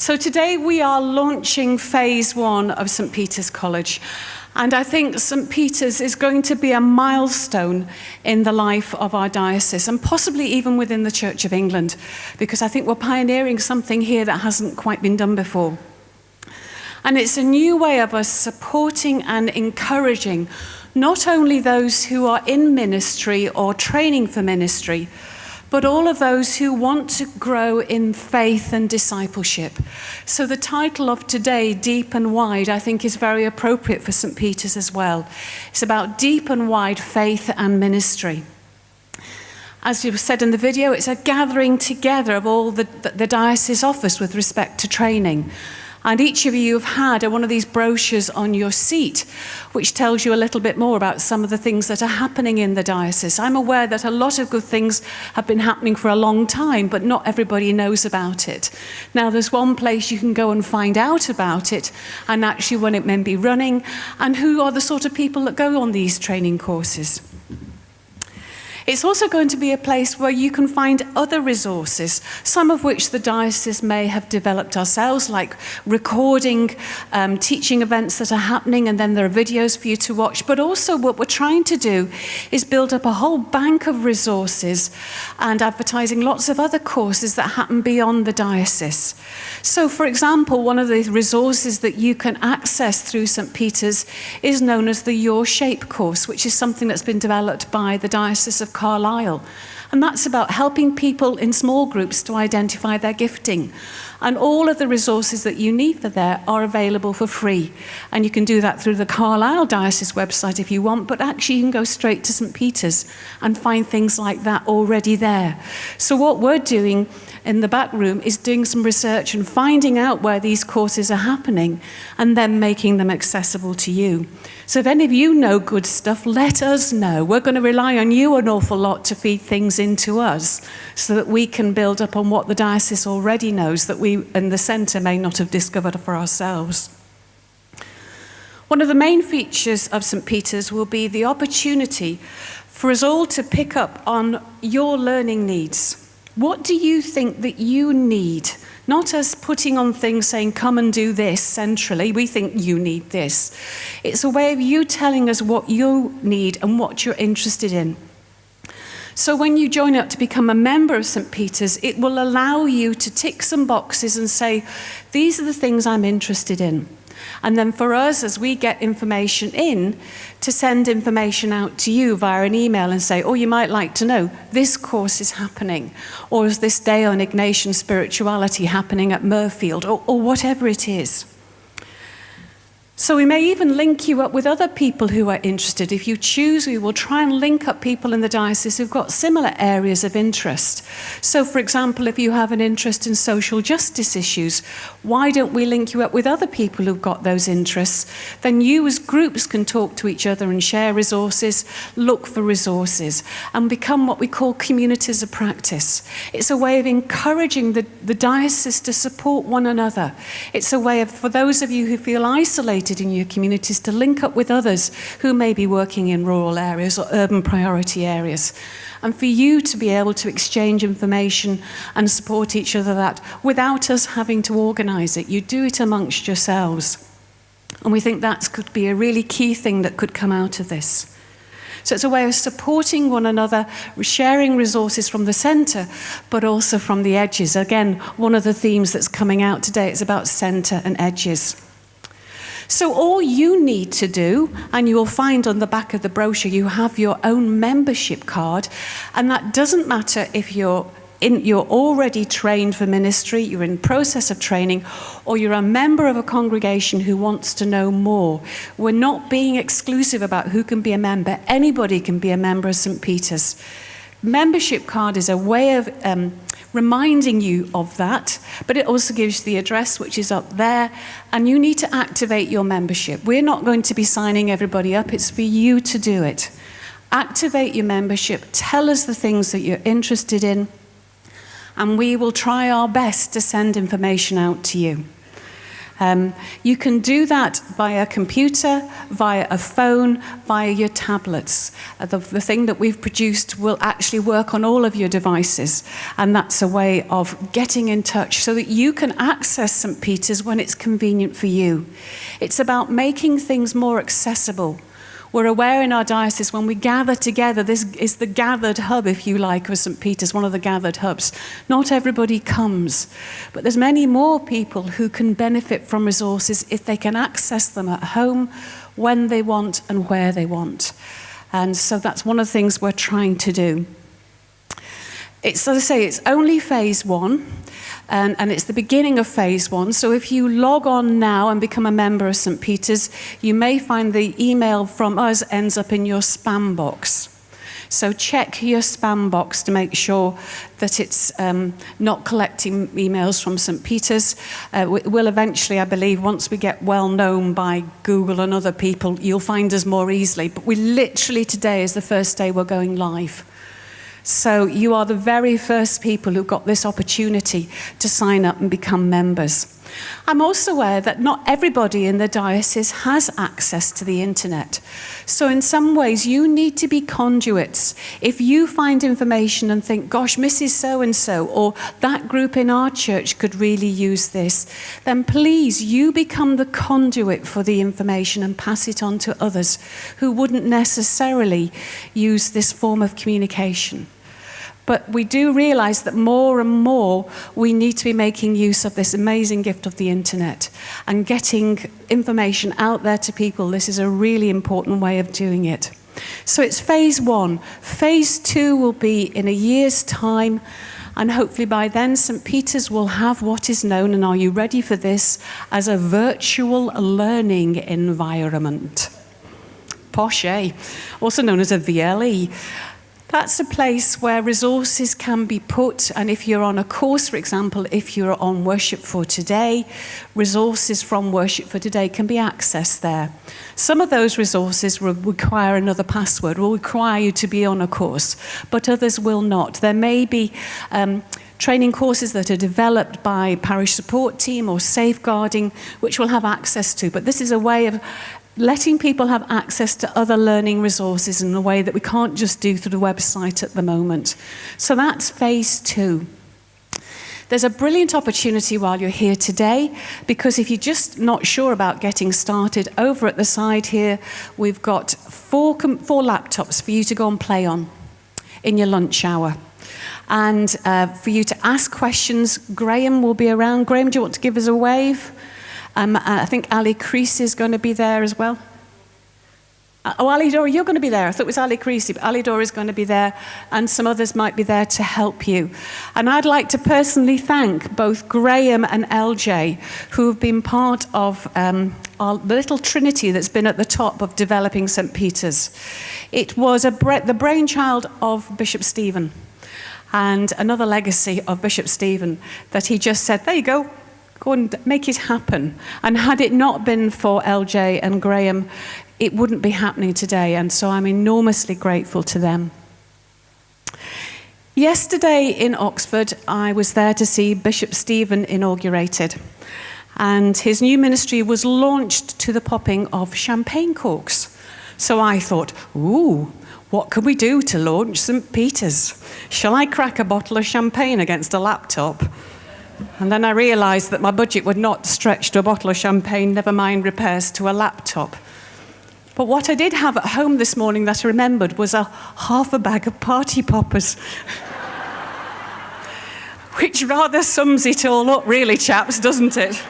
So today we are launching phase 1 of St. Peter's College. And I think St. Peter's is going to be a milestone in the life of our diocese, and possibly even within the Church of England, because I think we're pioneering something here that hasn't quite been done before. And it's a new way of us supporting and encouraging not only those who are in ministry or training for ministry, but all of those who want to grow in faith and discipleship. So the title of today, Deep and Wide, I think is very appropriate for St. Peter's as well. It's about deep and wide faith and ministry. As you said in the video, it's a gathering together of all the diocese offers with respect to training. And each of you have had one of these brochures on your seat, which tells you a little bit more about some of the things that are happening in the diocese. I'm aware that a lot of good things have been happening for a long time, but not everybody knows about it. Now, there's one place you can go and find out about it, and actually when it may be running, and who are the sort of people that go on these training courses. It's also going to be a place where you can find other resources, some of which the diocese may have developed ourselves, like recording teaching events that are happening, and then there are videos for you to watch. But also what we're trying to do is build up a whole bank of resources and advertising lots of other courses that happen beyond the diocese. So, for example, one of the resources that you can access through St. Peter's is known as the Your Shape course, which is something that's been developed by the Diocese of Carlisle. And that's about helping people in small groups to identify their gifting. And all of the resources that you need for that are available for free. And you can do that through the Carlisle Diocese website if you want, but actually you can go straight to St. Peter's and find things like that already there. So what we're doing in the back room is doing some research and finding out where these courses are happening and then making them accessible to you. So if any of you know good stuff, let us know. We're going to rely on you an awful lot to feed things into us so that we can build up on what the diocese already knows that we in the centre may not have discovered for ourselves. One of the main features of St. Peter's will be the opportunity for us all to pick up on your learning needs. What do you think that you need? Not us putting on things saying, come and do this centrally. We think you need this. It's a way of you telling us what you need and what you're interested in. So when you join up to become a member of St. Peter's, it will allow you to tick some boxes and say, these are the things I'm interested in. And then for us, as we get information in, to send information out to you via an email and say, oh, you might like to know, this course is happening, or is this day on Ignatian spirituality happening at Murfield, or whatever it is. So we may even link you up with other people who are interested. If you choose, we will try and link up people in the diocese who've got similar areas of interest. So, for example, if you have an interest in social justice issues, why don't we link you up with other people who've got those interests? Then you as groups can talk to each other and share resources, look for resources, and become what we call communities of practice. It's a way of encouraging the diocese to support one another. It's a way of, for those of you who feel isolated in your communities, to link up with others who may be working in rural areas or urban priority areas, and for you to be able to exchange information and support each other that without us having to organise it. You do it amongst yourselves. And we think that could be a really key thing that could come out of this. So it's a way of supporting one another, sharing resources from the centre, but also from the edges. Again, one of the themes that's coming out today is about centre and edges. So all you need to do, and you will find on the back of the brochure, you have your own membership card, and that doesn't matter if you're already trained for ministry, you're in process of training, or you're a member of a congregation who wants to know more. We're not being exclusive about who can be a member. Anybody can be a member of St. Peter's. Membership card is a way of reminding you of that, but it also gives the address, which is up there, and you need to activate your membership. We're not going to be signing everybody up. It's for you to do it. Activate your membership. Tell us the things that you're interested in, and we will try our best to send information out to you. You can do that via a computer, via a phone, via your tablets. The thing that we've produced will actually work on all of your devices, and that's a way of getting in touch so that you can access St. Peter's when it's convenient for you. It's about making things more accessible. We're aware in our diocese when we gather together, this is the gathered hub, if you like, of St. Peter's, one of the gathered hubs. Not everybody comes, but there's many more people who can benefit from resources if they can access them at home, when they want and where they want. And so that's one of the things we're trying to do. It's, as I say, it's only phase 1. And it's the beginning of phase 1. So if you log on now and become a member of St. Peter's, you may find the email from us ends up in your spam box. So check your spam box to make sure that it's not collecting emails from St. Peter's. We'll eventually, I believe, once we get well known by Google and other people, you'll find us more easily. But we literally, today is the first day we're going live. So you are the very first people who got this opportunity to sign up and become members. I'm also aware that not everybody in the diocese has access to the internet. So in some ways, you need to be conduits. If you find information and think, gosh, Mrs. So-and-so, or that group in our church could really use this, then please, you become the conduit for the information and pass it on to others who wouldn't necessarily use this form of communication. But we do realize that more and more we need to be making use of this amazing gift of the internet and getting information out there to people. This is a really important way of doing it. So it's phase 1. Phase 2 will be in a year's time, and hopefully by then St. Peter's will have what is known, and are you ready for this, as a virtual learning environment. Posh, eh? Also known as a VLE. That's a place where resources can be put, and if you're on a course, for example, if you're on Worship for Today, resources from Worship for Today can be accessed there. Some of those resources will require another password, will require you to be on a course, but others will not. There may be training courses that are developed by parish support team or safeguarding, which we'll have access to, but this is a way of letting people have access to other learning resources in a way that we can't just do through the website at the moment. So that's phase 2. There's a brilliant opportunity while you're here today, because if you're just not sure about getting started, over at the side here, we've got four laptops for you to go and play on in your lunch hour. And for you to ask questions, Graham will be around. Graham, do you want to give us a wave? I think Ali Creasy is going to be there as well. Alidor, you're going to be there. I thought it was Ali Creasy, but Alidor is going to be there, and some others might be there to help you. And I'd like to personally thank both Graham and LJ, who have been part of the little trinity that's been at the top of developing St. Peter's. It was the brainchild of Bishop Stephen, and another legacy of Bishop Stephen, that he just said, there you go and make it happen. And had it not been for LJ and Graham, it wouldn't be happening today. And so I'm enormously grateful to them. Yesterday in Oxford, I was there to see Bishop Stephen inaugurated. And his new ministry was launched to the popping of champagne corks. So I thought, ooh, what can we do to launch St. Peter's? Shall I crack a bottle of champagne against a laptop? And then I realised that my budget would not stretch to a bottle of champagne, never mind repairs to a laptop. But what I did have at home this morning that I remembered was half a bag of party poppers. Which rather sums it all up, really, chaps, doesn't it?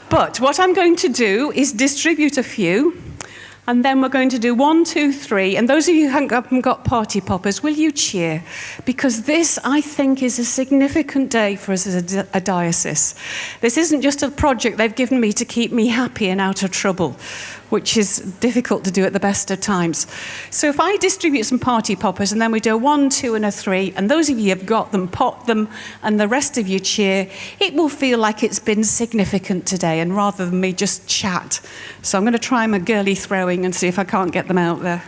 But what I'm going to do is distribute a few, and then we're going to do 1, 2, 3. And those of you who haven't got party poppers, will you cheer? Because this, I think, is a significant day for us as a diocese. This isn't just a project they've given me to keep me happy and out of trouble, which is difficult to do at the best of times. So if I distribute some party poppers, and then we do a 1, 2, and a 3, and those of you have got them, pop them, and the rest of you cheer, it will feel like it's been significant today, and rather than me just chat. So I'm going to try my girly throwing and see if I can't get them out there.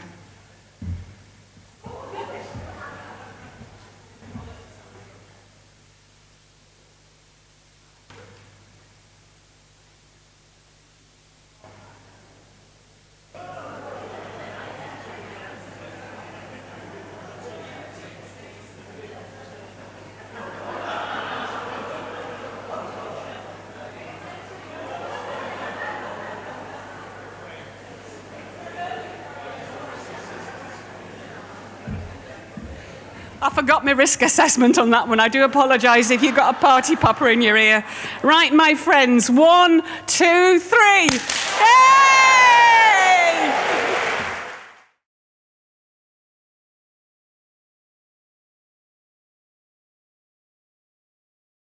I forgot my risk assessment on that one. I do apologise if you've got a party popper in your ear. Right, my friends, 1, 2, 3. Yay!